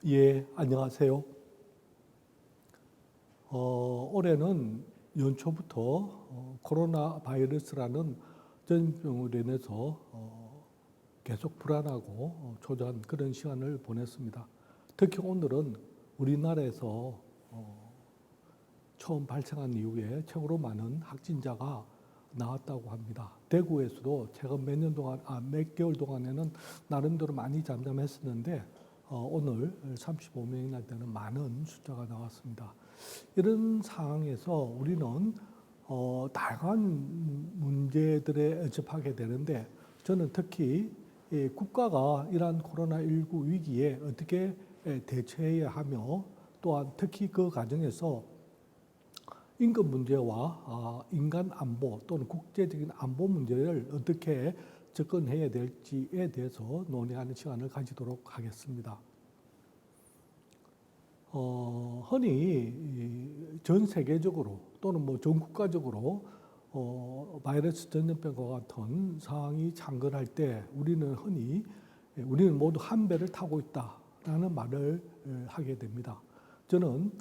예, 안녕하세요. 올해는 연초부터 코로나 바이러스라는 전염병으로 인해서 계속 불안하고 초조한 그런 시간을 보냈습니다. 특히 오늘은 우리나라에서 처음 발생한 이후에 최고로 많은 확진자가 나왔다고 합니다. 대구에서도 최근 몇 개월 동안에는 나름대로 많이 잠잠했었는데 오늘 35명이나 되는 많은 숫자가 나왔습니다. 이런 상황에서 우리는 다양한 문제들에 접하게 되는데 저는 특히 국가가 이러한 코로나19 위기에 어떻게 대처해야 하며 또한 특히 그 과정에서 인권 문제와 인간 안보 또는 국제적인 안보 문제를 어떻게 접근해야 될지에 대해서 논의하는 시간을 가지도록 하겠습니다. 흔히 전 세계적으로 또는 전 국가적으로 바이러스 전염병과 같은 상황이 창궐할 때 우리는 모두 한 배를 타고 있다라는 말을 하게 됩니다. 저는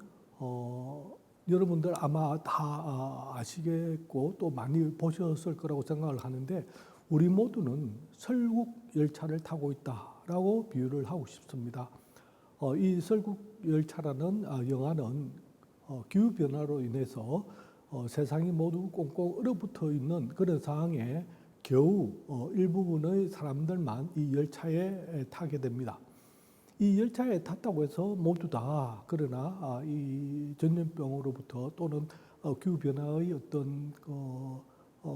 여러분들 아마 다 아시겠고 또 많이 보셨을 거라고 생각을 하는데 우리 모두는 설국 열차를 타고 있다라고 비유를 하고 싶습니다. 이 설국 열차라는 영화는 기후 변화로 인해서 세상이 모두 꽁꽁 얼어붙어 있는 그런 상황에 겨우 일부분의 사람들만 이 열차에 타게 됩니다. 이 열차에 탔다고 해서 모두 다 그러나 이 전염병으로부터 또는 기후 변화의 어떤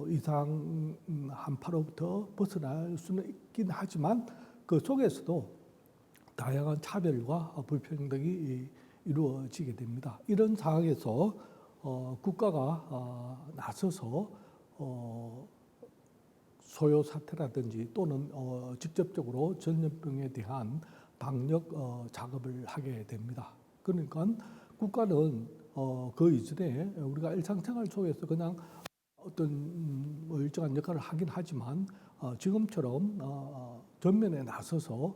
이상 한파로부터 벗어날 수는 있긴 하지만 그 속에서도 다양한 차별과 불평등이 이루어지게 됩니다. 이런 상황에서 국가가 나서서 소요 사태라든지 또는 직접적으로 전염병에 대한 방역 작업을 하게 됩니다. 그러니까 국가는 그 이전에 우리가 일상생활 속에서 그냥 어떤 일정한 역할을 하긴 하지만 지금처럼 전면에 나서서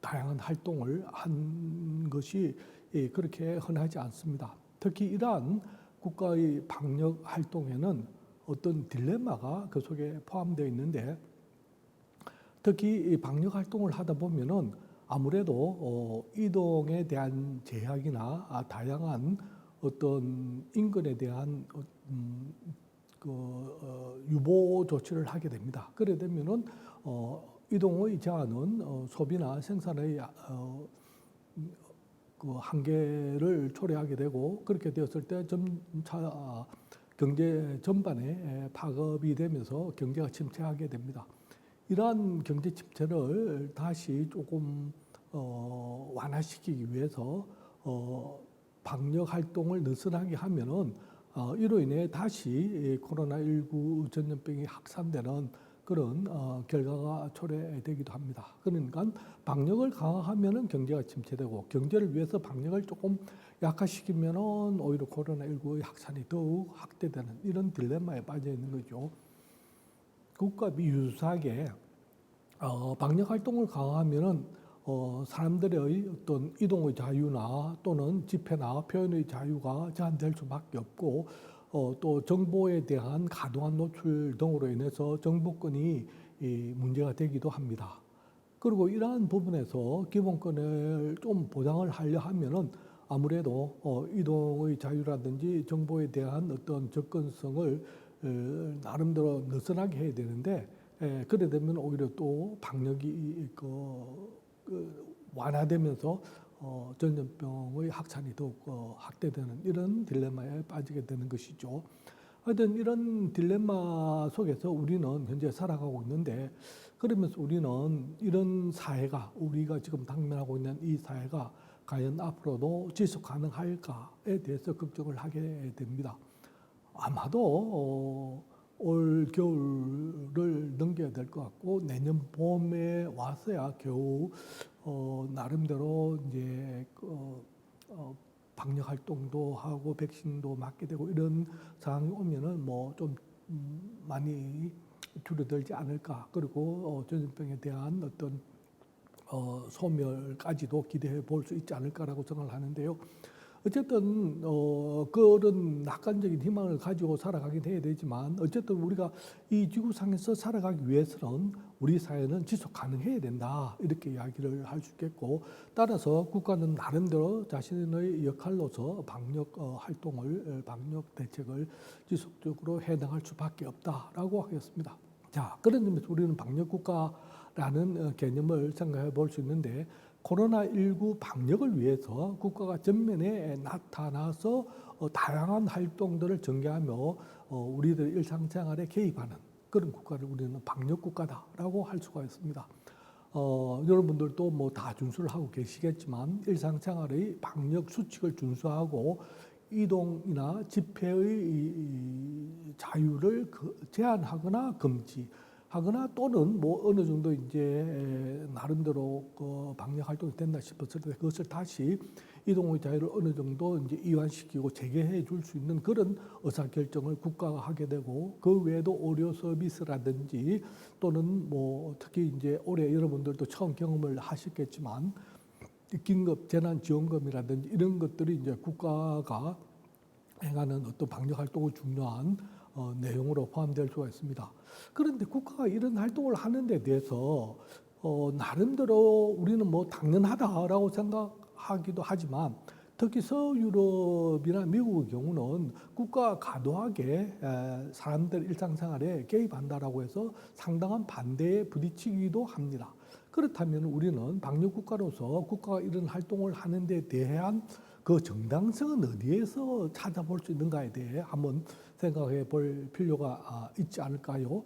다양한 활동을 한 것이 그렇게 흔하지 않습니다. 특히 이러한 국가의 방역 활동에는 어떤 딜레마가 그 속에 포함되어 있는데 특히 이 방역 활동을 하다 보면은 아무래도 이동에 대한 제약이나 다양한 어떤 인권에 대한 유보 조치를 하게 됩니다. 그래 되면은 이동의 제한은 소비나 생산의 그 한계를 초래하게 되고 그렇게 되었을 때 점차 경제 전반에 파급이 되면서 경제가 침체하게 됩니다. 이러한 경제 침체를 다시 조금 완화시키기 위해서 방역 활동을 느슨하게 하면은 이로 인해 다시 코로나19 전염병이 확산되는 그런 결과가 초래되기도 합니다. 그러니까 방역을 강화하면은 경제가 침체되고 경제를 위해서 방역을 조금 약화시키면은 오히려 코로나19의 확산이 더욱 확대되는 이런 딜레마에 빠져 있는 거죠. 그것과 유사하게 방역 활동을 강화하면은 사람들의 어떤 이동의 자유나 또는 집회나 표현의 자유가 제한될 수밖에 없고 또 정보에 대한 과도한 노출 등으로 인해서 정보권이 문제가 되기도 합니다. 그리고 이러한 부분에서 기본권을 좀 보장을 하려 하면은 아무래도 이동의 자유라든지 정보에 대한 어떤 접근성을 나름대로 느슨하게 해야 되는데 그래 되면 오히려 또 방역이 완화되면서 전염병의 확산이 더욱 확대되는 이런 딜레마에 빠지게 되는 것이죠. 하여튼 이런 딜레마 속에서 우리는 현재 살아가고 있는데 그러면서 우리는 이런 사회가 우리가 지금 당면하고 있는 이 사회가 과연 앞으로도 지속 가능할까에 대해서 걱정을 하게 됩니다. 아마도 올 겨울을 넘겨야 될 것 같고 내년 봄에 와서야 겨우 나름대로 이제 방역 활동도 하고 백신도 맞게 되고 이런 상황이 오면은 뭐 좀 많이 줄어들지 않을까. 그리고 전염병에 대한 어떤 소멸까지도 기대해 볼 수 있지 않을까라고 생각을 하는데요. 어쨌든 그런 낙관적인 희망을 가지고 살아가긴 해야 되지만 어쨌든 우리가 이 지구상에서 살아가기 위해서는 우리 사회는 지속 가능해야 된다 이렇게 이야기를 할 수 있겠고, 따라서 국가는 나름대로 자신의 역할로서 방역 활동을 방역 대책을 지속적으로 해나갈 수밖에 없다라고 하겠습니다. 자, 그런 점에서 우리는 방역 국가라는 개념을 생각해 볼 수 있는데, 코로나19 방역을 위해서 국가가 전면에 나타나서 다양한 활동들을 전개하며 우리들 일상생활에 개입하는 그런 국가를 우리는 방역 국가다라고 할 수가 있습니다. 여러분들도 뭐 다 준수를 하고 계시겠지만 일상생활의 방역 수칙을 준수하고 이동이나 집회의 자유를 제한하거나 금지하거나 또는 뭐 어느 정도 이제 나름대로 방역 활동이 된다 싶었을 때 그것을 다시 이동의 자유를 어느 정도 이제 이완시키고 재개해 줄 수 있는 그런 의사결정을 국가가 하게 되고, 그 외에도 의료 서비스라든지 또는 뭐 특히 이제 올해 여러분들도 처음 경험을 하셨겠지만 긴급 재난지원금이라든지 이런 것들이 이제 국가가 행하는 어떤 방역 활동의 중요한 내용으로 포함될 수가 있습니다. 그런데 국가가 이런 활동을 하는 데 대해서 나름대로 우리는 뭐 당연하다라고 생각하기도 하지만, 특히 서유럽이나 미국의 경우는 국가가 과도하게 사람들 일상생활에 개입한다라고 해서 상당한 반대에 부딪히기도 합니다. 그렇다면 우리는 방역국가로서 국가가 이런 활동을 하는 데 대한 그 정당성은 어디에서 찾아볼 수 있는가에 대해 한번 생각해 볼 필요가 있지 않을까요?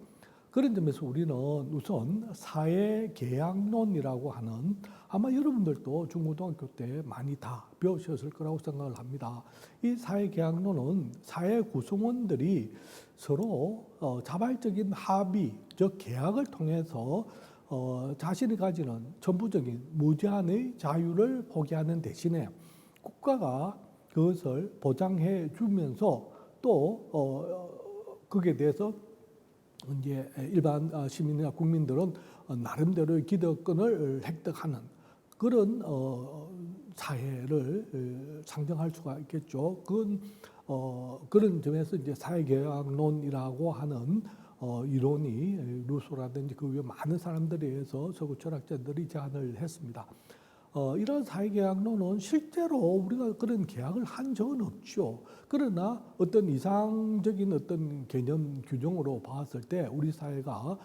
그런 점에서 우리는 우선 사회계약론이라고 하는, 아마 여러분들도 중고등학교 때 많이 다 배우셨을 거라고 생각을 합니다. 이 사회계약론은 사회 구성원들이 서로 자발적인 합의, 즉 계약을 통해서 자신이 가지는 전부적인 무제한의 자유를 포기하는 대신에 국가가 그것을 보장해 주면서 또 거기에 대해서 이제 일반 시민이나 국민들은 나름대로의 기득권을 획득하는 그런 사회를 상정할 수가 있겠죠. 그건 그런 점에서 이제 사회계약론이라고 하는 이론이 루소라든지 그 외 많은 사람들에 의해서 서구 철학자들이 제안을 했습니다. 이런 사회계약론은 실제로 우리가 그런 계약을 한 적은 없죠. 그러나 어떤 이상적인 어떤 개념 규정으로 봤을 때 우리 사회가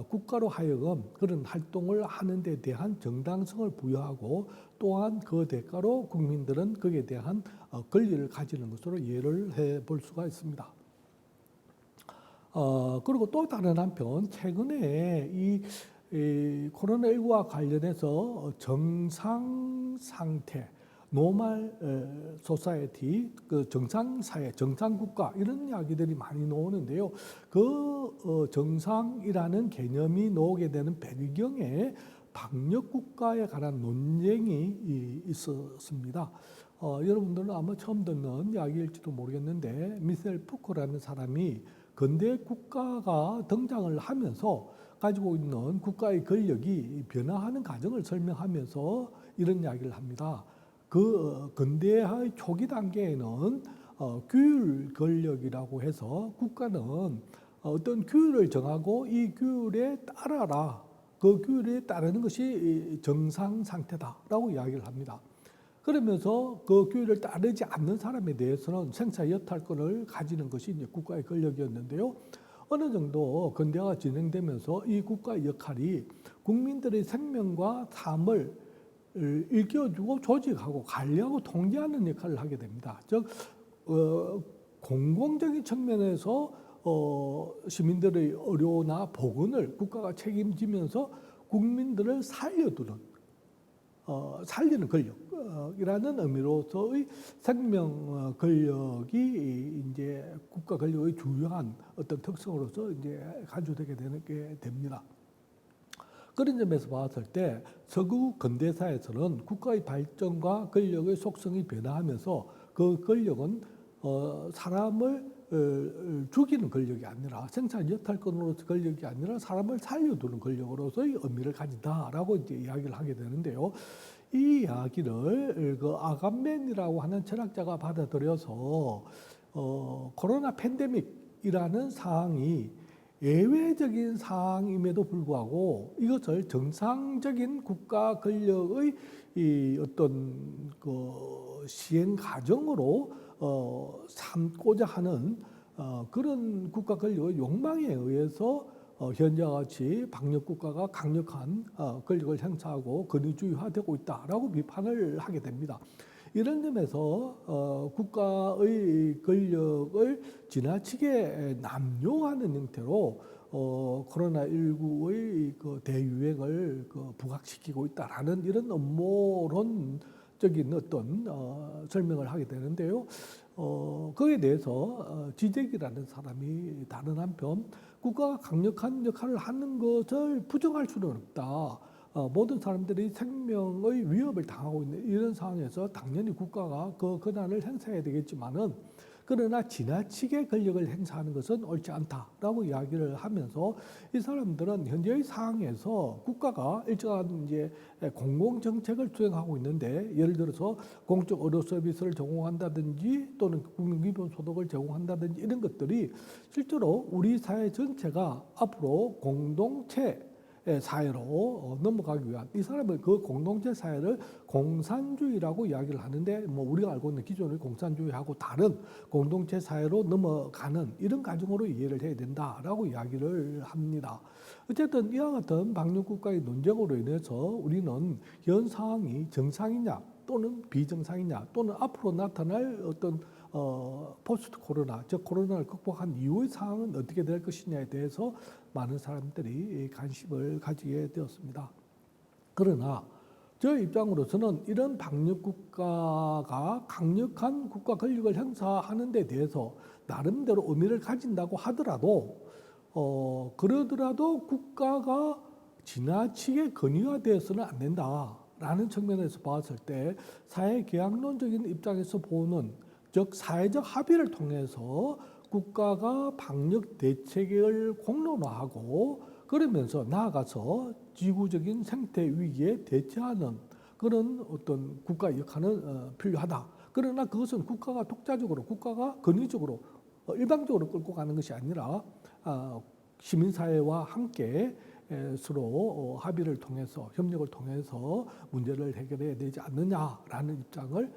국가로 하여금 그런 활동을 하는 데 대한 정당성을 부여하고, 또한 그 대가로 국민들은 거기에 대한 권리를 가지는 것으로 이해를 해 볼 수가 있습니다. 그리고 또 다른 한편 최근에 이 코로나19와 관련해서 정상 상태, 노멀 소사이티, 그 정상 사회, 정상 국가 이런 이야기들이 많이 나오는데요. 그 정상이라는 개념이 나오게 되는 배경에 방역 국가에 관한 논쟁이 있었습니다. 여러분들은 아마 처음 듣는 이야기일지도 모르겠는데, 미셀 푸코라는 사람이 근대 국가가 등장을 하면서 가지고 있는 국가의 권력이 변화하는 과정을 설명하면서 이런 이야기를 합니다. 그 근대의 초기 단계에는 규율 권력이라고 해서 국가는 어떤 규율을 정하고 이 규율에 따라라, 그 규율에 따르는 것이 정상 상태다라고 이야기를 합니다. 그러면서 그 규율을 따르지 않는 사람에 대해서는 생사 여탈권을 가지는 것이 이제 국가의 권력이었는데요. 어느 정도 근대화가 진행되면서 이 국가의 역할이 국민들의 생명과 삶을 일깨워주고 조직하고 관리하고 통제하는 역할을 하게 됩니다. 즉 공공적인 측면에서 시민들의 의료나 보건을 국가가 책임지면서 국민들을 살리는 권력이라는 의미로서의 생명 권력이 이제 국가 권력의 주요한 어떤 특성으로서 이제 간주되게 되는 게 됩니다. 그런 점에서 봤을 때 서구 근대사에서는 국가의 발전과 권력의 속성이 변화하면서 그 권력은 사람을 죽이는 권력이 아니라 생산 여탈권으로서 권력이 아니라 사람을 살려두는 권력으로서의 의미를 가진다라고 이제 이야기를 하게 되는데요. 이 이야기를 그 아감맨이라고 하는 철학자가 받아들여서 코로나 팬데믹이라는 상황이 예외적인 상황임에도 불구하고 이것을 정상적인 국가 권력의 이 어떤 그 시행 과정으로 삼고자 하는 그런 국가 권력의 욕망에 의해서 현재와 같이 방역 국가가 강력한 권력을 행사하고 권위주의화되고 있다라고 비판을 하게 됩니다. 이런 점에서 국가의 권력을 지나치게 남용하는 형태로 코로나19의 그 대유행을 부각시키고 있다라는 이런 음모론적인 어떤 설명을 하게 되는데요. 거기에 대해서 지적이라는 사람이 다른 한편 국가가 강력한 역할을 하는 것을 부정할 수는 없다. 모든 사람들이 생명의 위협을 당하고 있는 이런 상황에서 당연히 국가가 그 권한을 행사해야 되겠지만은 그러나 지나치게 권력을 행사하는 것은 옳지 않다라고 이야기를 하면서 이 사람들은 현재의 상황에서 국가가 일정한 이제 공공 정책을 수행하고 있는데 예를 들어서 공적 의료 서비스를 제공한다든지 또는 국민 기본 소득을 제공한다든지 이런 것들이 실제로 우리 사회 전체가 앞으로 공동체 사회로 넘어가기 위한 이 사람은 그 공동체 사회를 공산주의라고 이야기를 하는데 뭐 우리가 알고 있는 기존의 공산주의하고 다른 공동체 사회로 넘어가는 이런 과정으로 이해를 해야 된다라고 이야기를 합니다. 어쨌든 이와 같은 방역국가의 논쟁으로 인해서 우리는 현 상황이 정상이냐 또는 비정상이냐 또는 앞으로 나타날 어떤 포스트 코로나, 즉 코로나를 극복한 이후의 상황은 어떻게 될 것이냐에 대해서 많은 사람들이 관심을 가지게 되었습니다. 그러나 저 입장으로서는 이런 방역 국가가 강력한 국가 권력을 행사하는 데 대해서 나름대로 의미를 가진다고 하더라도 그러더라도 국가가 지나치게 권위화되어서는 안 된다라는 측면에서 봤을 때 사회계약론적인 입장에서 보는 즉 사회적 합의를 통해서 국가가 방역 대책을 공론화하고 그러면서 나아가서 지구적인 생태 위기에 대처하는 그런 어떤 국가 역할은 필요하다. 그러나 그것은 국가가 독자적으로, 국가가 권위적으로 일방적으로 끌고 가는 것이 아니라 시민사회와 함께 서로 합의를 통해서 협력을 통해서 문제를 해결해야 되지 않느냐라는 입장을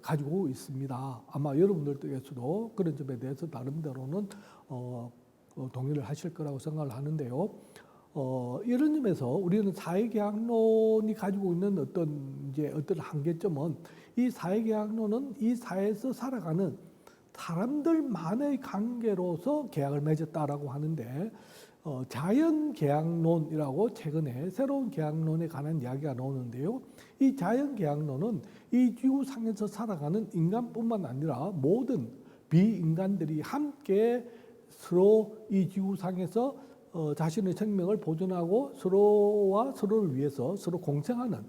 가지고 있습니다. 아마 여러분들께서도 그런 점에 대해서 나름대로는 동의를 하실 거라고 생각을 하는데요. 이런 점에서 우리는 사회계약론이 가지고 있는 어떤 한계점은 이 사회계약론은 이 사회에서 살아가는 사람들만의 관계로서 계약을 맺었다라고 하는데 자연계약론이라고 최근에 새로운 계약론에 관한 이야기가 나오는데요. 이 자연계약론은 이 지구상에서 살아가는 인간뿐만 아니라 모든 비인간들이 함께 서로 이 지구상에서 자신의 생명을 보존하고 서로와 서로를 위해서 서로 공생하는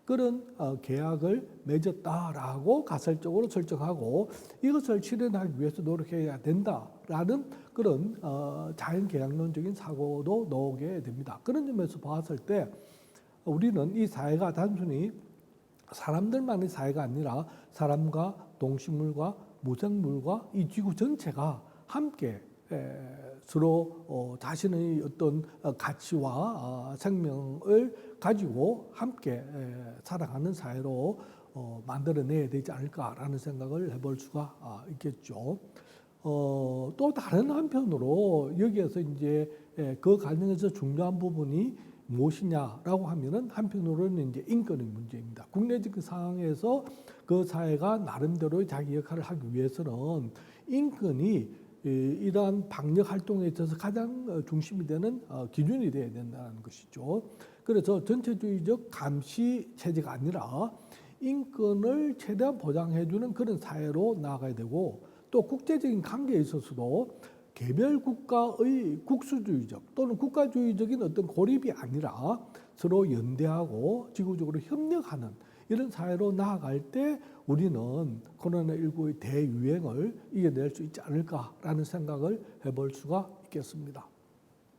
그런 계약을 맺었다라고 가설적으로 설정하고 이것을 실현하기 위해서 노력해야 된다라는 그런 자연계약론적인 사고도 나오게 됩니다. 그런 점에서 봤을 때 우리는 이 사회가 단순히 사람들만의 사회가 아니라 사람과 동식물과 무생물과 이 지구 전체가 함께 서로 자신의 어떤 가치와 생명을 가지고 함께 살아가는 사회로 만들어내야 되지 않을까라는 생각을 해볼 수가 있겠죠. 또 다른 한편으로 여기에서 이제 그 관련해서 중요한 부분이 무엇이냐라고 하면은 한편으로는 이제 인권의 문제입니다. 국내적 상황에서 그 사회가 나름대로 자기 역할을 하기 위해서는 인권이 이러한 방역 활동에 있어서 가장 중심이 되는 기준이 되어야 된다는 것이죠. 그래서 전체주의적 감시 체제가 아니라 인권을 최대한 보장해주는 그런 사회로 나아가야 되고 또 국제적인 관계에 있어서도 개별 국가의 국수주의적 또는 국가주의적인 어떤 고립이 아니라 서로 연대하고 지구적으로 협력하는 이런 사회로 나아갈 때 우리는 코로나19의 대유행을 이겨낼 수 있지 않을까라는 생각을 해볼 수가 있겠습니다.